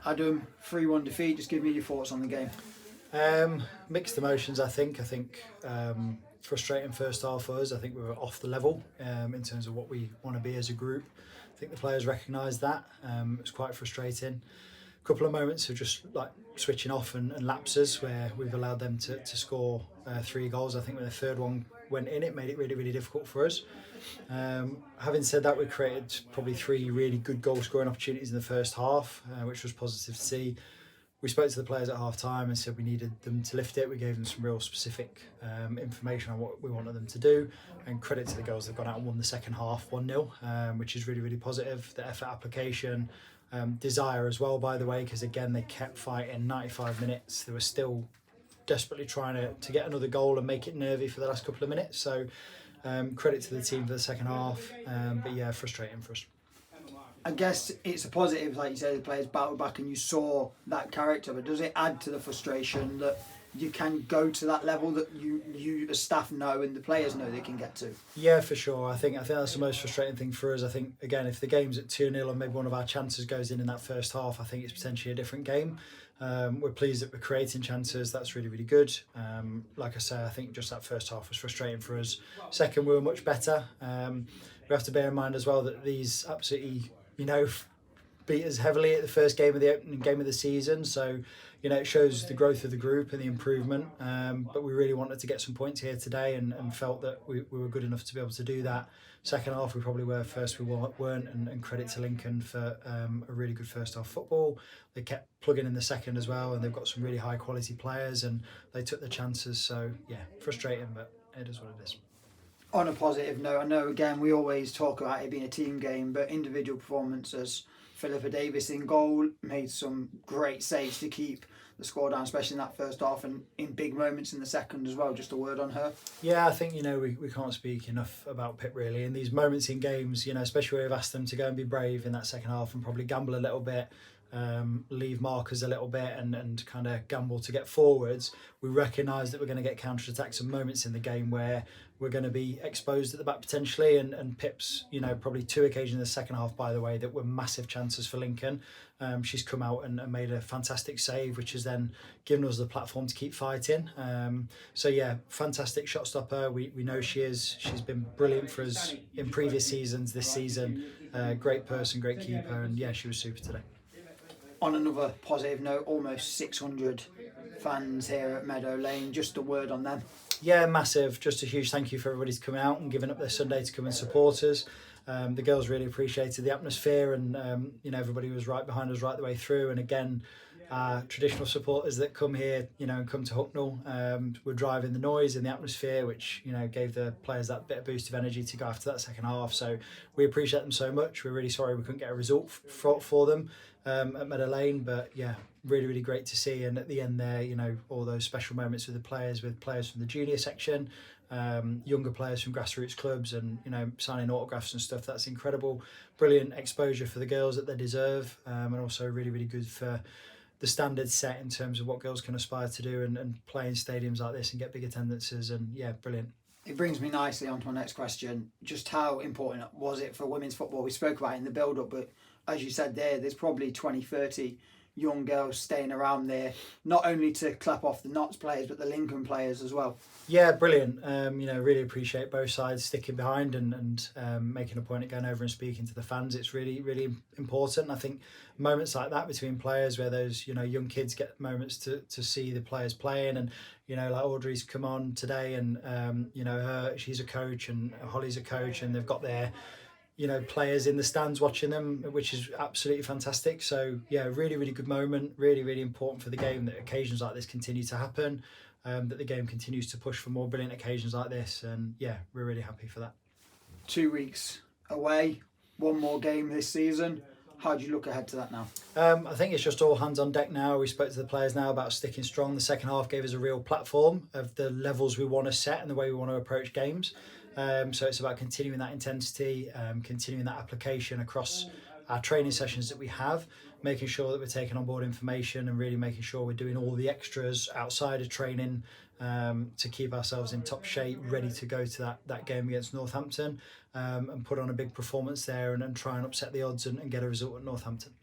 Adam, 3-1 defeat. Just give me your thoughts on the game. Mixed emotions, I think. Frustrating first half for us. I think we were off the level in terms of what we want to be as a group. I think the players recognised that. It was quite frustrating. A couple of moments of just like switching off and lapses where we've allowed them to score 3 goals. I think when the third one went in, it made it really, really difficult for us. Having said that, we created probably 3 really good goal scoring opportunities in the first half, which was positive to see. We spoke to the players at half time and said we needed them to lift it. We gave them some real specific information on what we wanted them to do, and credit to the girls, they've gone out and won the second half 1-0, which is really, really positive. The effort, application, desire as well, by the way, because again they kept fighting 95 minutes. They were still desperately trying to get another goal and make it nervy for the last couple of minutes. So credit to the team for the second half, but yeah, frustrating for us. I guess it's a positive, like you said, the players battled back and you saw that character, but does it add to the frustration that you can go to that level that you as staff know and the players know they can get to? Yeah, for sure. I think that's the most frustrating thing for us. I think, again, if the game's at 2-0 and maybe one of our chances goes in that first half, I think it's potentially a different game. We're pleased that we're creating chances. That's really, really good. Like I say, I think just that first half was frustrating for us. Second, we were much better. We have to bear in mind as well that these absolutely, beat us heavily at the first game of the opening game of the season. So, it shows the growth of the group and the improvement. But we really wanted to get some points here today and felt that we were good enough to be able to do that. Second half, we probably were. First, we weren't. And credit to Lincoln for a really good first half football. They kept plugging in the second as well, and they've got some really high quality players, and they took the chances. So, yeah, frustrating, but it is what it is. On a positive note, I know again we always talk about it being a team game, but individual performances. Philippa Davis in goal made some great saves to keep the score down, especially in that first half and in big moments in the second as well. Just a word on her. Yeah, I think we can't speak enough about Pip really. In these moments in games, especially where we've asked them to go and be brave in that second half and probably gamble a little bit, leave markers a little bit and kind of gamble to get forwards. We recognise that we're going to get counter-attacks and moments in the game where we're going to be exposed at the back potentially, and Pip's, probably 2 occasions in the second half, by the way, that were massive chances for Lincoln. She's come out and made a fantastic save, which has then given us the platform to keep fighting. So yeah, fantastic shot stopper. We know she is. She's been brilliant for us in previous seasons, this season. Great person, great keeper, and yeah, she was super today. On another positive note, almost 600 fans here at Meadow Lane. Just a word on them. Yeah, massive. Just a huge thank you for everybody coming out and giving up their Sunday to come and support us. The girls really appreciated the atmosphere, and everybody was right behind us right the way through. And again, traditional supporters that come here, and come to Hucknall, were driving the noise and the atmosphere, which gave the players that bit of boost of energy to go after that second half. So we appreciate them so much. We're really sorry we couldn't get a result for them at Meadow Lane, but yeah, really, really great to see. And at the end there, all those special moments with players from the junior section, younger players from grassroots clubs, and signing autographs and stuff. That's incredible, brilliant exposure for the girls that they deserve, and also really, really good for the standards set in terms of what girls can aspire to do and play in stadiums like this and get big attendances. And yeah, brilliant. It brings me nicely on to my next question. Just how important was it for women's football? We spoke about it in the build-up, but as you said there's probably 20, 30 young girls staying around there, not only to clap off the Notts players, but the Lincoln players as well. Yeah, brilliant. Really appreciate both sides sticking behind and making a point of going over and speaking to the fans. It's really, really important. I think moments like that between players where those, young kids get moments to see the players playing, and, like Audrey's come on today and, she's a coach and Holly's a coach, and they've got their players in the stands watching them, which is absolutely fantastic. So yeah, really, really good moment. Really, really important for the game that occasions like this continue to happen, that the game continues to push for more brilliant occasions like this. And yeah, we're really happy for that. 2 weeks away, one more game this season. How do you look ahead to that now? I think it's just all hands on deck now. We spoke to the players now about sticking strong. The second half gave us a real platform of the levels we want to set and the way we want to approach games. So it's about continuing that intensity, continuing that application across our training sessions that we have, making sure that we're taking on board information and really making sure we're doing all the extras outside of training to keep ourselves in top shape, ready to go to that game against Northampton, and put on a big performance there and try and upset the odds and get a result at Northampton.